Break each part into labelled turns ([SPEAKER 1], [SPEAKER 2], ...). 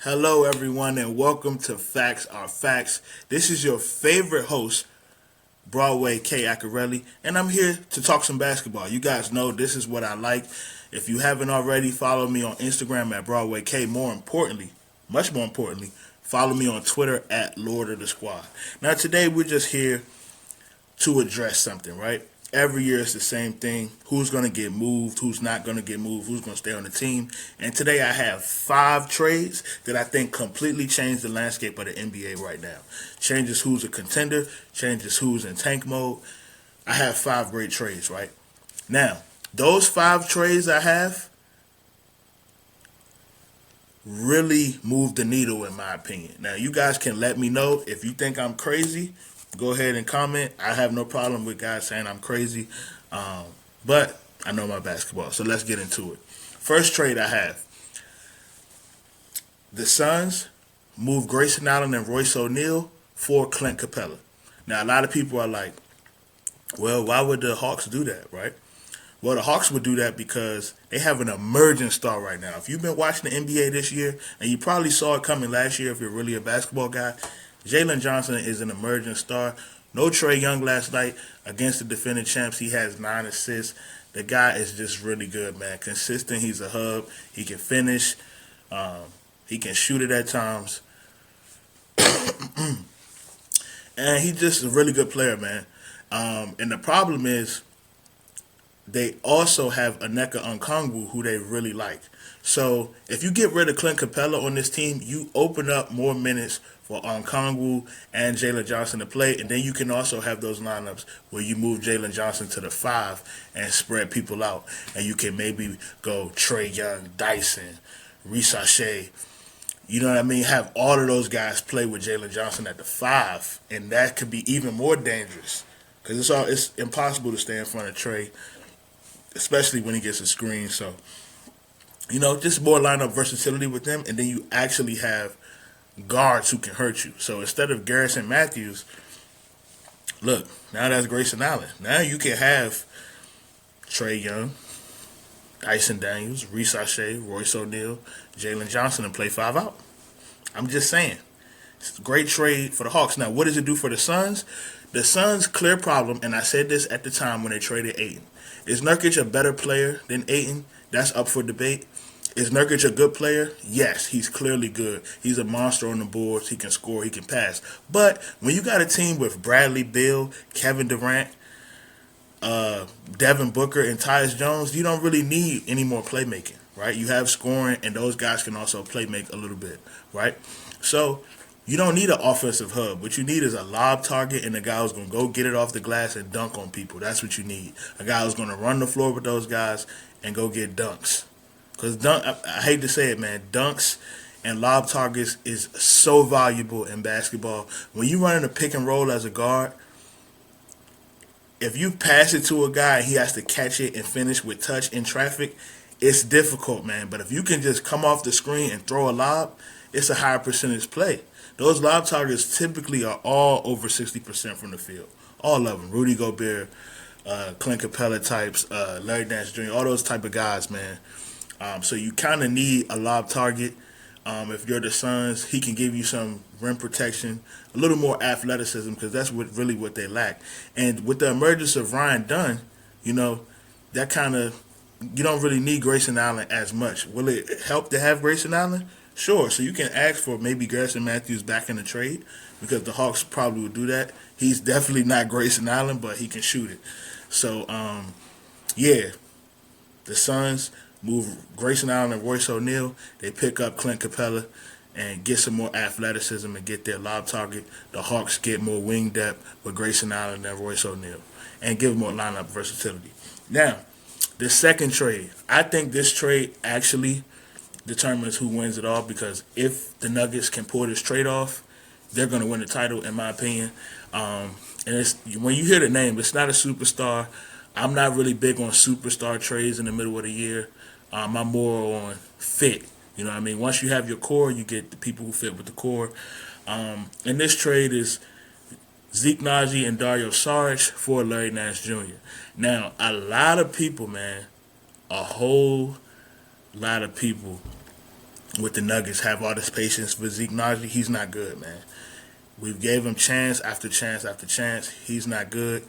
[SPEAKER 1] Hello, everyone, and welcome to Facts Are Facts. This is your favorite host, Broadway K. Accarelli, and I'm here to talk some basketball. You guys know this is what I like. If you haven't already, follow me on Instagram at Broadway K. More importantly, much more importantly, follow me on Twitter at Lord of the Squad. Now, today we're just here to address something, right? Every year it's the same thing. Who's going to get moved? Who's not going to get moved? Who's going to stay on the team? And today I have 5 trades that I think completely change the landscape of the NBA right now. Changes who's a contender, changes who's in tank mode. I have 5 great trades, right? Now, those 5 trades I have really move the needle in my opinion. Now, you guys can let me know if you think I'm crazy. Go ahead and comment. I have no problem with guys saying I'm crazy, but I know my basketball. So let's get into it. First trade I have: the Suns move Grayson Allen and Royce O'Neal for Clint Capella. Now, a lot of people are like, well, why would the Hawks do that, right? Well, the Hawks would do that because they have an emerging star right now. If you've been watching the NBA this year, and you probably saw it coming last year if you're really a basketball guy, Jalen Johnson is an emerging star. No Trae Young last night against the defending champs. He has 9 assists. The guy is just really good, man. Consistent. He's a hub. He can finish. He can shoot it at times. And he's just a really good player, man. And the problem is they also have Aneka Okongwu, who they really like. So if you get rid of Clint Capella on this team, you open up more minutes for Okongwu and Jalen Johnson to play, and then you can also have those lineups where you move Jalen Johnson to the 5 and spread people out, and you can maybe go Trae Young, Dyson, Risachet. You know what I mean? Have all of those guys play with Jalen Johnson at the 5, and that could be even more dangerous because it's impossible to stay in front of Trae, especially when he gets a screen. So, just more lineup versatility with them, and then you actually have guards who can hurt you. So instead of Garrison Matthews, look, now that's Grayson Allen. Now you can have Trae Young, Dyson Daniels, Risachet, Royce O'Neal, Jalen Johnson, and play 5 out. I'm just saying. It's a great trade for the Hawks. Now, what does it do for the Suns? The Suns' clear problem, and I said this at the time when they traded Ayton. Is Nurkic a better player than Ayton? That's up for debate. Is Nurkic a good player? Yes, he's clearly good. He's a monster on the boards. He can score. He can pass. But when you got a team with Bradley Beal, Kevin Durant, Devin Booker, and Tyus Jones, you don't really need any more playmaking, right? You have scoring, and those guys can also play make a little bit, right? So you don't need an offensive hub. What you need is a lob target and a guy who's going to go get it off the glass and dunk on people. That's what you need. A guy who's going to run the floor with those guys and go get dunks. Because I hate to say it, man, dunks and lob targets is so valuable in basketball. When you run in a pick and roll as a guard, if you pass it to a guy and he has to catch it and finish with touch in traffic, it's difficult, man. But if you can just come off the screen and throw a lob, it's a higher percentage play. Those lob targets typically are all over 60% from the field. All of them. Rudy Gobert, Clint Capella types, Larry Nance Jr., all those type of guys, man. So you kind of need a lob target. If you're the Suns, he can give you some rim protection, a little more athleticism, because that's really what they lack. And with the emergence of Ryan Dunn, that kind of, you don't really need Grayson Allen as much. Will it help to have Grayson Allen? Sure. So you can ask for maybe Garrison Matthews back in the trade, because the Hawks probably would do that. He's definitely not Grayson Allen, but he can shoot it. So, yeah, the Suns move Grayson Allen and Royce O'Neal. They pick up Clint Capella and get some more athleticism and get their lob target. The Hawks get more wing depth with Grayson Allen and Royce O'Neal and give more lineup versatility. Now, the second trade. I think this trade actually determines who wins it all, because if the Nuggets can pull this trade off, they're going to win the title, in my opinion. And it's, when you hear the name, it's not a superstar. I'm not really big on superstar trades in the middle of the year. I'm more on fit. You know what I mean? Once you have your core, you get the people who fit with the core. And this trade is Zeke Naji and Dario Saric for Larry Nance Jr. Now, a lot of people, man, a whole lot of people with the Nuggets have all this patience for Zeke Naji. He's not good, man. We gave him chance after chance after chance. He's not good.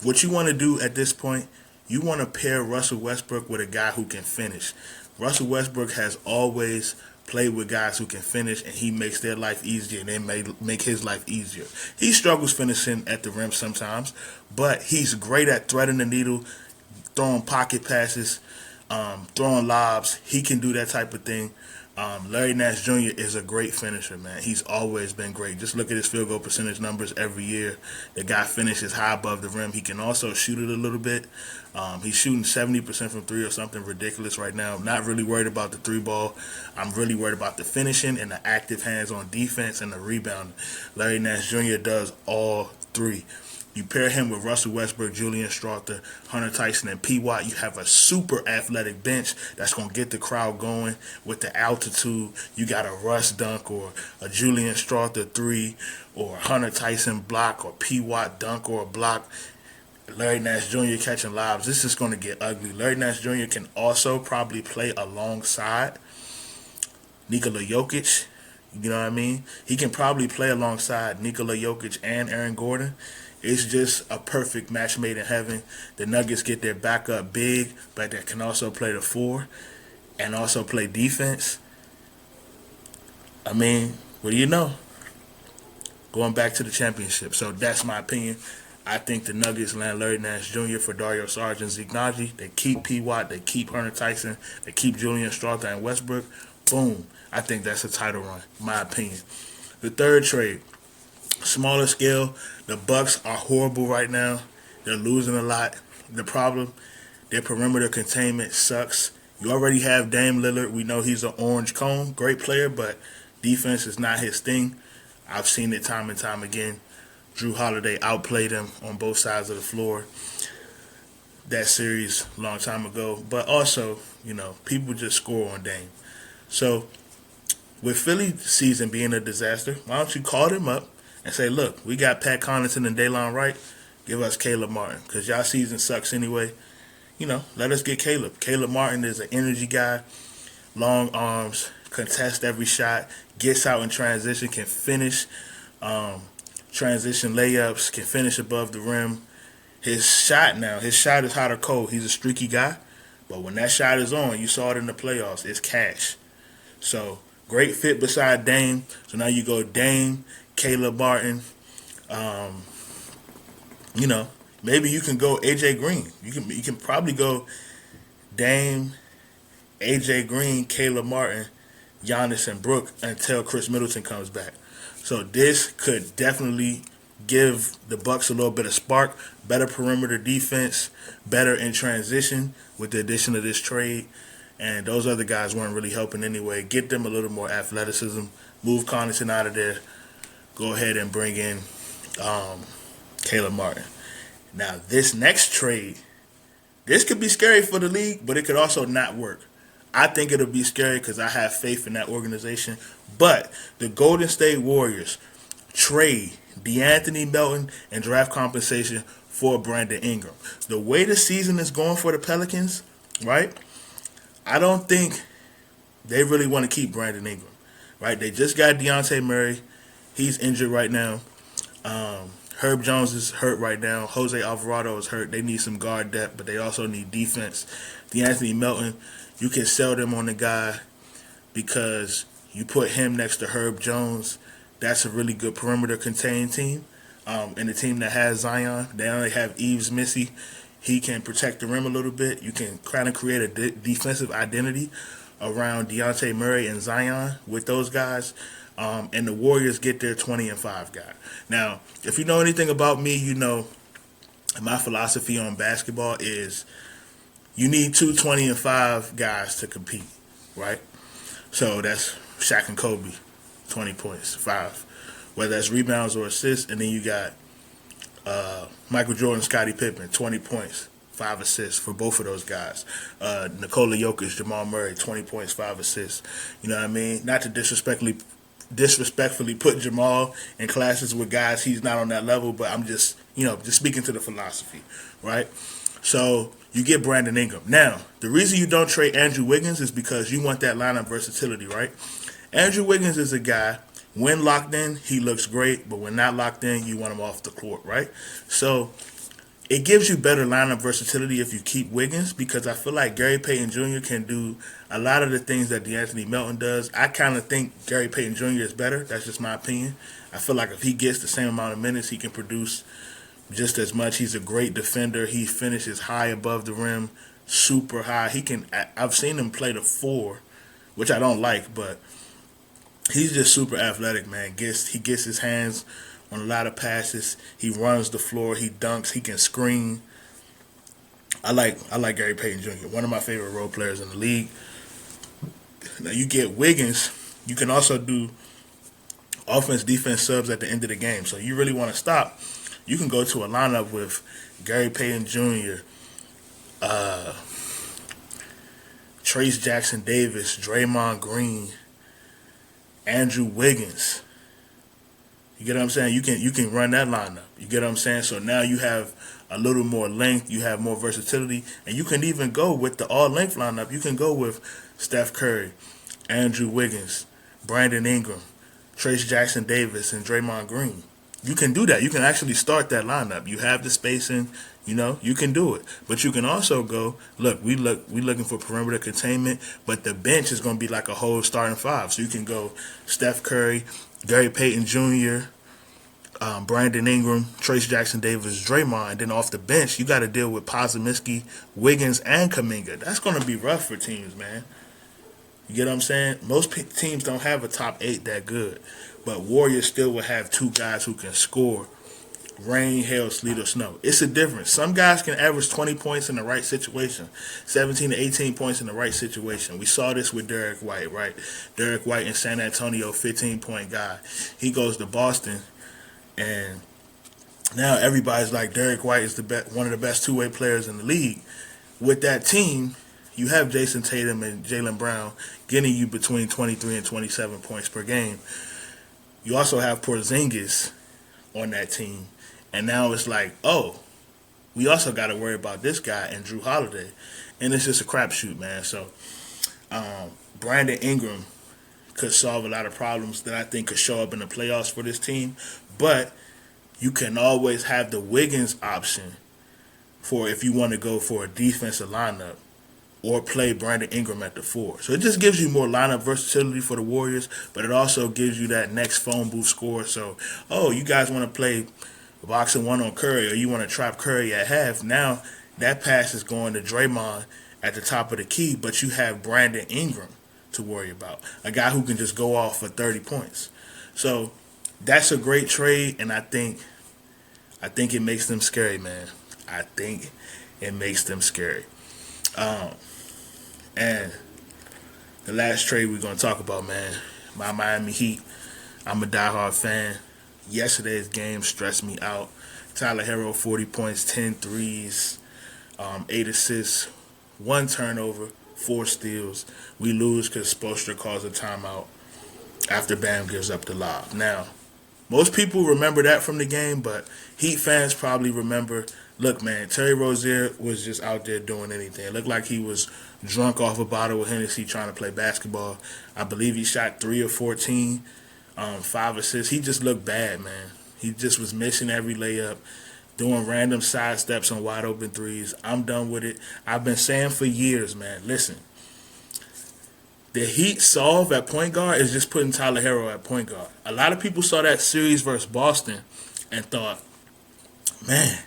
[SPEAKER 1] What you want to do at this point, you want to pair Russell Westbrook with a guy who can finish. Russell Westbrook has always played with guys who can finish, and he makes their life easier, and they make his life easier. He struggles finishing at the rim sometimes, but he's great at threading the needle, throwing pocket passes, throwing lobs. He can do that type of thing. Larry Nash Jr. is a great finisher, man. He's always been great. Just look at his field goal percentage numbers every year. The guy finishes high above the rim. He can also shoot it a little bit. He's shooting 70% from three or something ridiculous right now. Not really worried about the three ball. I'm really worried about the finishing and the active hands on defense and the rebounding. Larry Nash Jr. does all three. You pair him with Russell Westbrook, Julian Strawther, Hunter Tyson, and P. Watt. You have a super athletic bench that's going to get the crowd going with the altitude. You got a Russ dunk or a Julian Strawther 3 or a Hunter Tyson block or P. Watt dunk or a block. Larry Nash Jr. catching lobs. This is going to get ugly. Larry Nash Jr. can also probably play alongside Nikola Jokic. You know what I mean? He can probably play alongside Nikola Jokic and Aaron Gordon. It's just a perfect match made in heaven. The Nuggets get their backup big, but they can also play the 4 and also play defense. I mean, what do you know? Going back to the championship. So that's my opinion. I think the Nuggets land Larry Nash Jr. for Dario Saric and Zeke Naji. They keep P. Watt. They keep Hunter Tyson. They keep Julian Strawther and Westbrook. Boom. I think that's a title run, my opinion. The third trade. Smaller scale, the Bucks are horrible right now. They're losing a lot. The problem, their perimeter containment sucks. You already have Dame Lillard. We know he's an orange cone. Great player, but defense is not his thing. I've seen it time and time again. Drew Holiday outplayed him on both sides of the floor. That series a long time ago. But also, people just score on Dame. So, with Philly season being a disaster, why don't you call them up and say, look, we got Pat Connaughton and Daylon Wright. Give us Caleb Martin because y'all season sucks anyway. Let us get Caleb. Caleb Martin is an energy guy, long arms, contests every shot, gets out in transition, can finish transition layups, can finish above the rim. His shot is hot or cold. He's a streaky guy, but when that shot is on, you saw it in the playoffs, it's cash. So, great fit beside Dame. So now you go Dame, Caleb Martin. Maybe you can go AJ Green. You can probably go Dame, AJ Green, Caleb Martin, Giannis, and Brook until Chris Middleton comes back. So this could definitely give the Bucks a little bit of spark, better perimeter defense, better in transition with the addition of this trade. And those other guys weren't really helping anyway. Get them a little more athleticism. Move Connaughton out of there. Go ahead and bring in Caleb Martin. Now, this next trade, this could be scary for the league, but it could also not work. I think it'll be scary because I have faith in that organization. But the Golden State Warriors trade DeAnthony Melton and draft compensation for Brandon Ingram. The way the season is going for the Pelicans, right? I don't think they really want to keep Brandon Ingram, right? They just got Dejounte Murray. He's injured right now. Herb Jones is hurt right now. Jose Alvarado is hurt. They need some guard depth, but they also need defense. DeAnthony Melton, you can sell them on the guy because you put him next to Herb Jones. That's a really good perimeter contained team. And the team that has Zion, they only have Yves Missy. He can protect the rim a little bit. You can kind of create a defensive identity around Dejounte Murray and Zion with those guys. And the Warriors get their 20-5 guy. Now, if you know anything about me, you know my philosophy on basketball is you need two 20-5 guys to compete, right? So that's Shaq and Kobe, 20 points, 5. Whether that's rebounds or assists, and then you got Michael Jordan, Scottie Pippen, 20 points, 5 assists for both of those guys. Nikola Jokic, Jamal Murray, 20 points, 5 assists. You know what I mean? Not to disrespectfully put Jamal in classes with guys he's not on that level, but I'm just speaking to the philosophy, right? So you get Brandon Ingram. Now, the reason you don't trade Andrew Wiggins is because you want that lineup versatility, right? Andrew Wiggins is a guy, when locked in, he looks great, but when not locked in, you want him off the court, right? So it gives you better lineup versatility if you keep Wiggins, because I feel like Gary Payton Jr. can do a lot of the things that DeAnthony Melton does. I kind of think Gary Payton Jr. is better. That's just my opinion. I feel like if he gets the same amount of minutes, he can produce just as much. He's a great defender. He finishes high above the rim, super high. I've seen him play the four, which I don't like, but he's just super athletic, man. He gets his hands on a lot of passes. He runs the floor. He dunks. He can screen. I like Gary Payton Jr., one of my favorite role players in the league. Now you get Wiggins. You can also do offense, defense subs at the end of the game. So you really want to stop, you can go to a lineup with Gary Payton Jr., Trace Jackson Davis, Draymond Green, Andrew Wiggins. You get what I'm saying? You can run that lineup. You get what I'm saying? So now you have a little more length. You have more versatility. And you can even go with the all-length lineup. You can go with Steph Curry, Andrew Wiggins, Brandon Ingram, Trace Jackson Davis, and Draymond Green. You can do that. You can actually start that lineup. You have the spacing. You can do it. But you can also go, we looking for perimeter containment, but the bench is going to be like a whole starting five. So you can go Steph Curry, Gary Payton Jr., Brandon Ingram, Trace Jackson Davis, Draymond, and then off the bench, you got to deal with Podziemski, Wiggins, and Kuminga. That's going to be rough for teams, man. You get what I'm saying? Most teams don't have a top 8 that good, but Warriors still will have 2 guys who can score, rain, hail, sleet, or snow. It's a difference. Some guys can average 20 points in the right situation, 17 to 18 points in the right situation. We saw this with Derek White, right? Derek White in San Antonio, 15-point guy. He goes to Boston, and now everybody's like, Derek White is one of the best two-way players in the league. With that team, you have Jason Tatum and Jaylen Brown getting you between 23 and 27 points per game. You also have Porzingis on that team. And now it's like, we also got to worry about this guy and Drew Holiday. And it's just a crapshoot, man. So Brandon Ingram could solve a lot of problems that I think could show up in the playoffs for this team. But you can always have the Wiggins option for if you want to go for a defensive lineup or play Brandon Ingram at the 4. So it just gives you more lineup versatility for the Warriors, but it also gives you that next phone booth score. So, you guys want to play boxing one on Curry, or you want to trap Curry at half. Now that pass is going to Draymond at the top of the key, but you have Brandon Ingram to worry about, a guy who can just go off for 30 points. So that's a great trade, and I think it makes them scary, man. I think it makes them scary. And the last trade we're going to talk about, man, my Miami Heat. I'm a diehard fan. Yesterday's game stressed me out. Tyler Herro, 40 points, 10 threes, 8 assists, 1 turnover, 4 steals. We lose because Spoelstra calls a timeout after Bam gives up the lob. Now, most people remember that from the game, but Heat fans probably remember, look, man, Terry Rozier was just out there doing anything. It looked like he was drunk off a bottle of Hennessy trying to play basketball. I believe he shot 3 of 14, 5 assists. He just looked bad, man. He just was missing every layup, doing random side steps on wide open threes. I'm done with it. I've been saying for years, man, listen, the Heat solve at point guard is just putting Tyler Herro at point guard. A lot of people saw that series versus Boston and thought, man,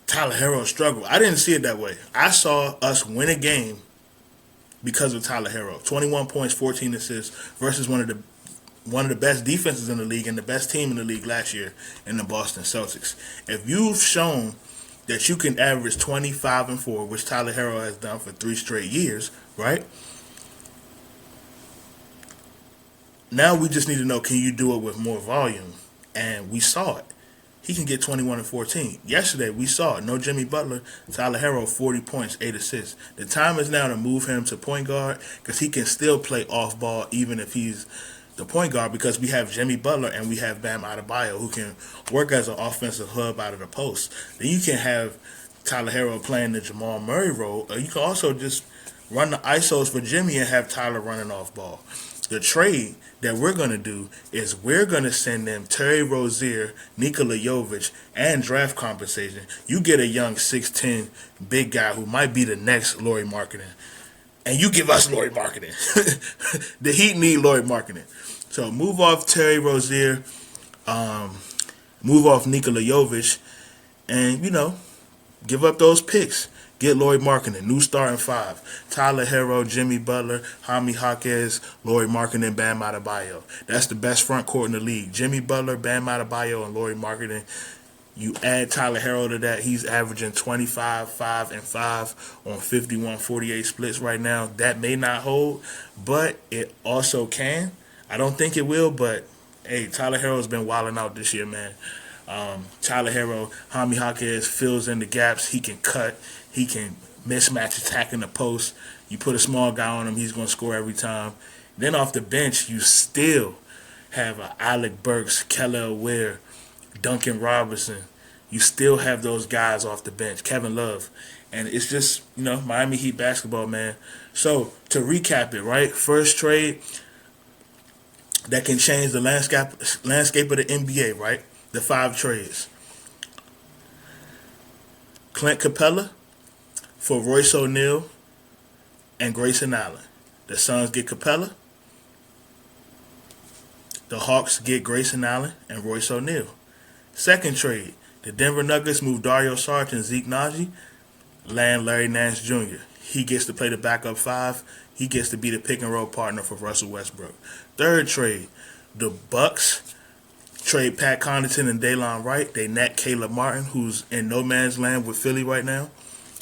[SPEAKER 1] Tyler Herro struggled. I didn't see it that way. I saw us win a game because of Tyler Herro. 21 points, 14 assists versus one of the best defenses in the league and the best team in the league last year in the Boston Celtics. If you've shown that you can average 25 and 4, which Tyler Herro has done for 3 straight years, right? Now we just need to know, can you do it with more volume? And we saw it. He can get 21 and 14. Yesterday, we saw it. No Jimmy Butler. Tyler Herro, 40 points, 8 assists. The time is now to move him to point guard because he can still play off ball even if he's the point guard, because we have Jimmy Butler and we have Bam Adebayo who can work as an offensive hub out of the post. Then you can have Tyler Hero playing the Jamal Murray role, or you can also just run the ISOs for Jimmy and have Tyler running off ball. The trade that we're going to do is we're going to send them Terry Rozier, Nikola Jovic, and draft compensation. You get a young 6'10 big guy who might be the next Lauri Markkanen, and you give us Lauri Markkanen. The Heat need Lauri Markkanen. So move off Terry Rozier, move off Nikola Jovic, and, give up those picks. Get Lauri Markkanen, new starting five. Tyler Hero, Jimmy Butler, Jaime Jaquez, Lauri Markkanen, Bam Adebayo. That's the best front court in the league. Jimmy Butler, Bam Adebayo, and Lauri Markkanen. You add Tyler Hero to that, he's averaging 25, 5, and 5 on 51-48 splits right now. That may not hold, but it also can. I don't think it will, but, hey, Tyler Hero's been wilding out this year, man. Tyler Hero, Jaime Jaquez fills in the gaps. He can cut. He can mismatch attack in the post. You put a small guy on him, he's going to score every time. Then off the bench, you still have Alec Burks, Kelly Ware, Duncan Robinson. You still have those guys off the bench, Kevin Love. And it's just, Miami Heat basketball, man. So, to recap it, right? First trade that can change the landscape of the NBA, right? The 5 trades. Clint Capella for Royce O'Neal and Grayson Allen. The Suns get Capella. The Hawks get Grayson Allen and Royce O'Neal. Second trade. The Denver Nuggets move Dario Saric and Zeke Naji, land Larry Nance Jr. He gets to play the backup 5. He gets to be the pick and roll partner for Russell Westbrook. Third trade. The Bucks trade Pat Connaughton and Daylon Wright. They net Caleb Martin, who's in no man's land with Philly right now.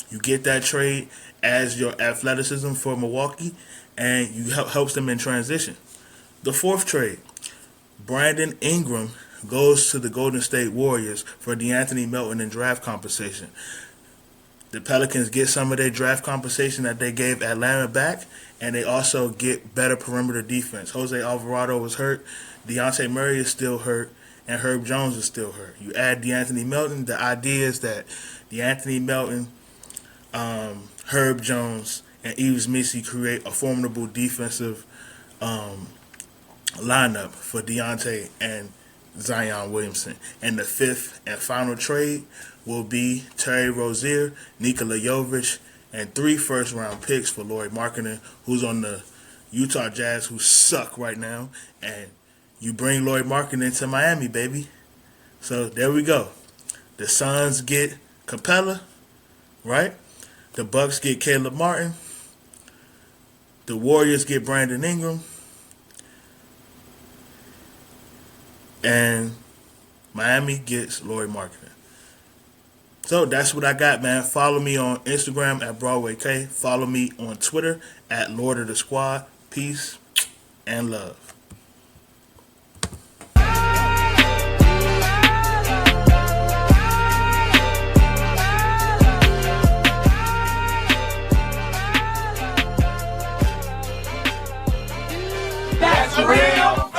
[SPEAKER 1] You get that trade as your athleticism for Milwaukee, and you helps them in transition. The fourth trade, Brandon Ingram goes to the Golden State Warriors for DeAnthony Melton and draft compensation. The Pelicans get some of their draft compensation that they gave Atlanta back, and they also get better perimeter defense. Jose Alvarado was hurt. Dejounte Murray is still hurt, and Herb Jones is still hurt. You add DeAnthony Melton. The idea is that DeAnthony Melton, Herb Jones, and Yves Missi create a formidable defensive lineup for Dejounte and Zion Williamson. And the fifth and final trade will be Terry Rozier, Nikola Jovic, and 3 first-round picks for Lauri Markkanen, who's on the Utah Jazz, who suck right now. And you bring Lauri Markkanen to Miami, baby. So there we go. The Suns get Capella, right? The Bucks get Caleb Martin. The Warriors get Brandon Ingram. And Miami gets Lauri Markkanen. So that's what I got, man. Follow me on Instagram at BroadwayK. Follow me on Twitter at Lord of the Squad. Peace and love.
[SPEAKER 2] That's real.